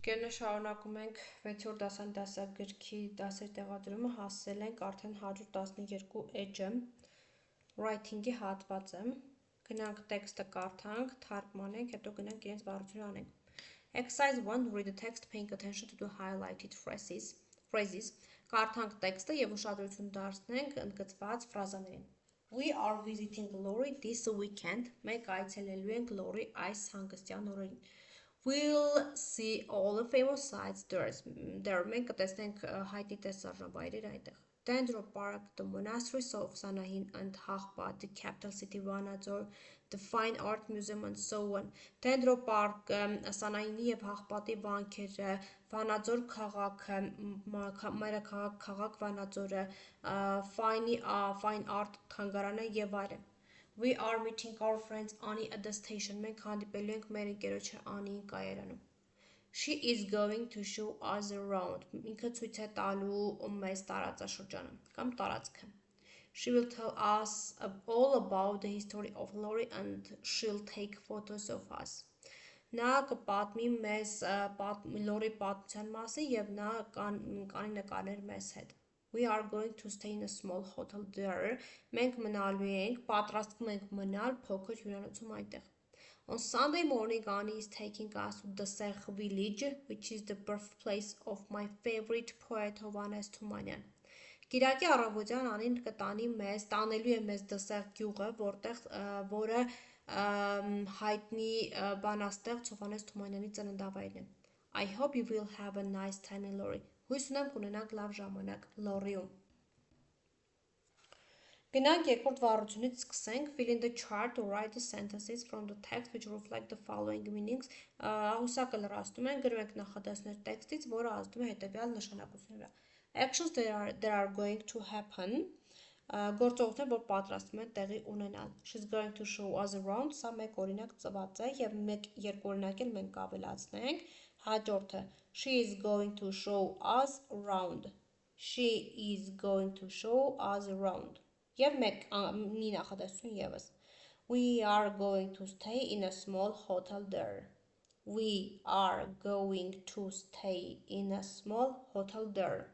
Գերնը շարունակում ենք 6-րդ դասային դասագրքի դասեր տեղադրումը, հասել ենք արդեն 112 էջը, writing-ի հատվածը, գնանք տեքստը կարդանք, թարգմանենք, հետո գնանք իրենց վարությունը անենք։ Exercise 1, read the text, paying attention to the highlighted phrases, կարդանք տեքստը և ուշադրություն դարձնենք ընդգծված ֆրազաներին։ We are visiting Lori this weekend, մենք այցելելու ենք Lori այս հանգստյան օրերին։ We'll see all the famous sites there. Մենք կտեսնենք հայտնի տեսարժանավայրեր այնտեղ։ Dendro Park, the monasteries of Sanahin and Hahpa, the capital city Vanadzor, the Fine Art Museum and so on. Dendro Park, Sanahinի եւ Հաղպատի վանքերը, Վանաձոր քաղաքը, մայրաքաղաք քաղաք Վանաձորը, Fine Art թանգարանը եւ այլն։ We are meeting our friends Annie at the station. Մենք հանդիպելու ենք մեր ընկերոջը Անիին կայարանում։ She is going to show us around. Ինքը ցույց է տալու մեզ տարածաշրջանը կամ տարածքը։ She will tell us all about the history of Lori and she'll take photos of us. Նա կպատմի մեզ Լորի պատմության մասին եւ նա կանի նկարներ մեզ հետ։ We are going to stay in a small hotel there. Մենք մնալու ենք, պատրաստվում ենք մնալ փոքր հյուրանոցում այնտեղ։ On Sunday morning, Annie is taking us to the Serh village, which is the birthplace of my favorite poet Hovannes Թումանյան։ Կիրակի առավոտյան Անին տանելու է մեզ Դսեղ գյուղը, որը հայտնի բանաստեղծ Հովհաննես Թումանյանի ծննդավայրն է։ I hope you will have a nice time in Lori. Հույս ունեմ կունենաք լավ ժամանակ Լորիում։ Գնանք երկրորդ վարությունից սկսենք fill in the chart or write the sentences from the text which reflect the following meanings. Հուսակը լրացնում ենք, գրում ենք նախադասներ տեքստից, որը ազդում է հետևյալ նշանակությունները։ Actions that are going to happen. Գործողություններ, որ պատրաստվում են տեղի ունենալ։ She's going to show us around. Սա մեկ օրինակ ծված է եւ մեկ երկօրինակ էլ մենք կավելացնենք։ Հաջորդը She is going to show us around. She is going to show us around. Եվ մեկ մի նախադասություն եւս։ We are going to stay in a small hotel there. We are going to stay in a small hotel there.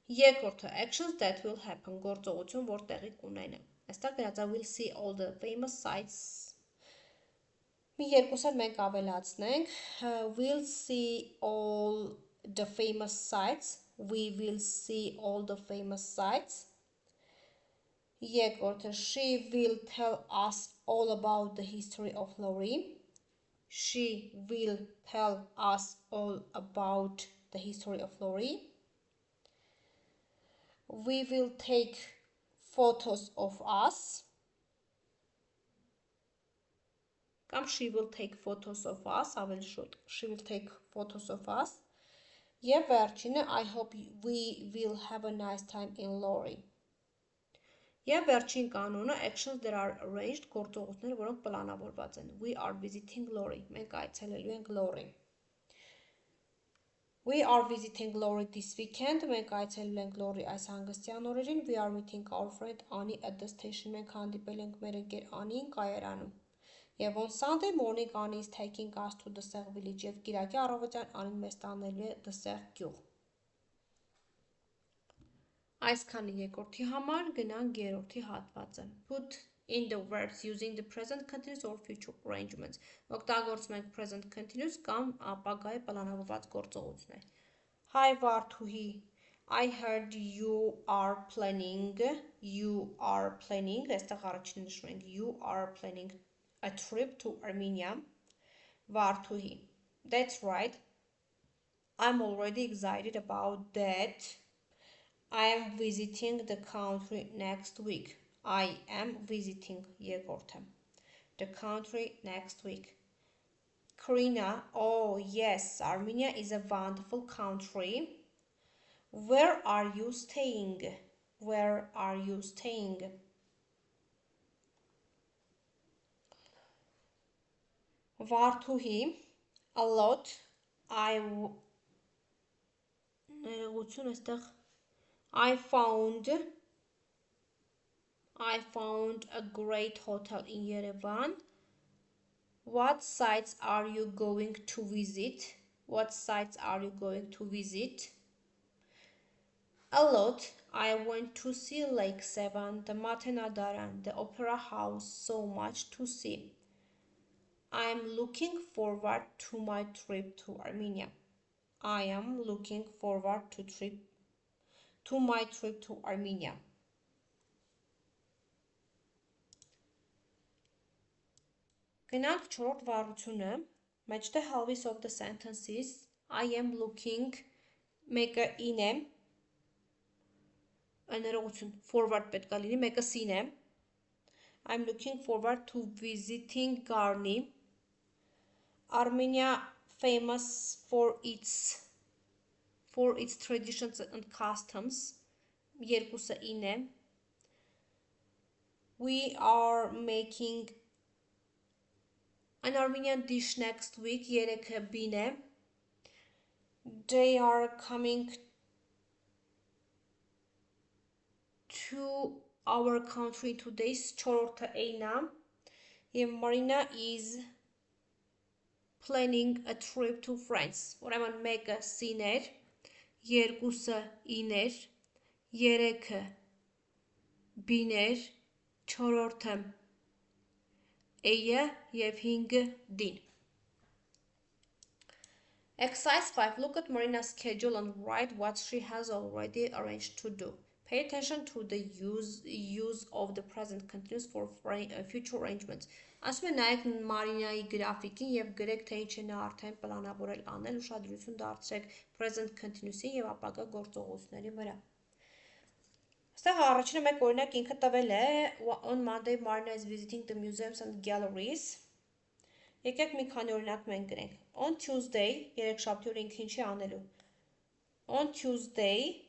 Երկրորդը actions that will happen, գործողություն, որ տեղի կունենա։ Այստեղ գրած է we'll see all the famous sites. Մի երկուսը մենք ավելացնենք, we'll see all the famous sites. We will see all the famous sites. Երկրորդը she will tell us all about the history of Lori. She will tell us all about the history of Lori. We will take photos of us. Կամ she will take photos of us, ավելի շուտ։ She will take photos of us. Եվ վերջինը I hope we will have a nice time in Lori. Եվ վերջին կանոնը actions that are arranged, գործողություններ, որոնք պլանավորված են։ We are visiting Lori. Մենք այցելելու ենք Lori. We are visiting Lori this weekend. Մենք այցելելու ենք Lori այս հանգստյան օրերին. We are meeting our friend Annie at the station. Մենք հանդիպել ենք մեր ընկեր Անիին կայարանում։ Եվ on Sunday morning Annie is taking us to the Serh village. Եվ կիրակի առավոտյան Անին մեզ տանելու է Դսեղ գյուղ։ Այսքանը երկրորդի համար, գնանք երրորդի հատվածը։ Put in the verbs using the present continuous or future arrangements. Օգտագործում ենք present continuous կամ ապագայի պլանավորված գործողություններ։ Hi Վարդուհի, I heard you are planning, այստեղ առաջինը նշում ենք you are planning a trip to Armenia. Վարդուհի, that's right. I'm already excited about that. I am visiting the country next week. I am visiting երկրորդը. The country next week. Karina, oh yes, Armenia is a wonderful country. Where are you staying? Where are you staying? Վարդուհի, a lot. I found a great hotel in Yerevan. What sites are you going to visit? What sites are you going to visit? A lot. I went to see Lake Sevan, the Matenadaran, the Opera House, so much to see. I am looking forward to my trip to Armenia. I am looking forward to my trip to Armenia. Գնանք չորրորդ վարությունը, մեջտեղ halves of the sentences, I am looking, մեկը in է, ներողություն, forward պետք է լինի, մեկը sin է, I'm looking forward to visiting Garni, Armenia famous for its traditions and customs, երկուսը in է, we are making an Armenian dish next week, երեքը bin է, they are coming to our country today, չորրորդը էինա, և Marina is planning a trip to France, ուրեմն մեկը sin էր, երկուսը in էր, երեքը bin էր, չորրորդը a-ը և 5-ը din. Exercise 5. Look at Marina's schedule and write what she has already arranged to do. Pay attention to the use of the present continuous for future arrangements. Ասում է նայեք Մարինայի գրաֆիկին և գրեք, թե ինչ է նա արդեն պլանավորել անել, ուշադրություն դարձրեք present continuous-ին և ապագա գործողությունների վրա. Այստեղ առաջինը մեկ օրինակ ինքը տվել է on Monday Marina is visiting the museums and galleries. Եկեք մի քանի օրինակ մենք գրենք. On Tuesday, երեքշաբթի օրը ինքը ինչ է անելու. On Tuesday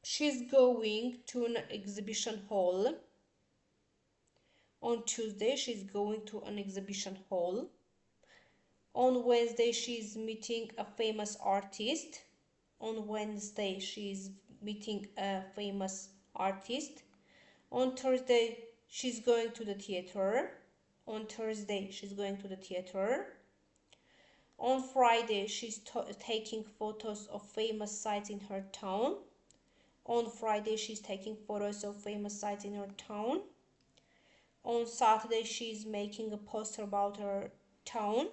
she's going to an exhibition hall. On Tuesday she's going to an exhibition hall. On Wednesday, she's meeting a famous artist. On Wednesday, she's meeting a famous artist. On Thursday, she's going to the theater. On Thursday, she's going to the theater. On Friday, she's taking photos of famous sites in her town. On Friday, she's taking photos of famous sites in her town. On Saturday, she's making a poster about her town.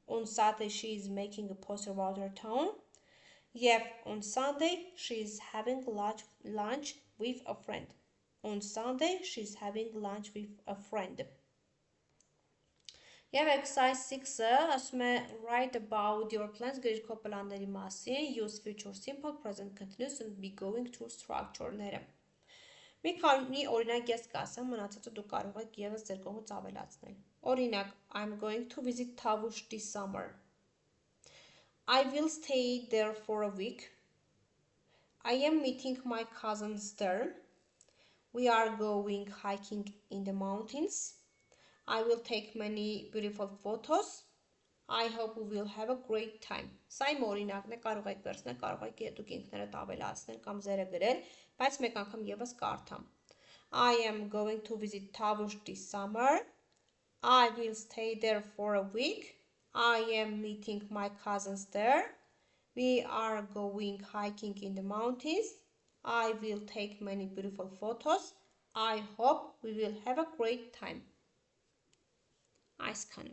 On Saturday, she is making a poster about her town. Yep, on Sunday, she is having lunch with a friend. On Sunday, she's having lunch with a friend. Եվ exercise 6-ը ասում է write about your plans, գրիր քո պլանների մասին, use future simple, present continuous and be going through structure-ները։ Մի քանի օրինակ ես կասեմ, մնացածը դու կարող եք ևս ձեր կողմից ավելացնել։ Օրինակ, I'm going to visit Tavush this summer. I will stay there for a week. I am meeting my cousins there. We are going hiking in the mountains. I will take many beautiful photos. I hope we will have a great time. Սա իմ օրինակն է, կարող եք վերցնել, կարող եք դուք ինքներդ ավելացնել կամ ձերը գրել, բայց մեկ անգամ ևս կարդամ։ I am going to visit Tavush this summer. I will stay there for a week. I am meeting my cousins there. We are going hiking in the mountains. I will take many beautiful photos. I hope we will have a great time. Այսքանը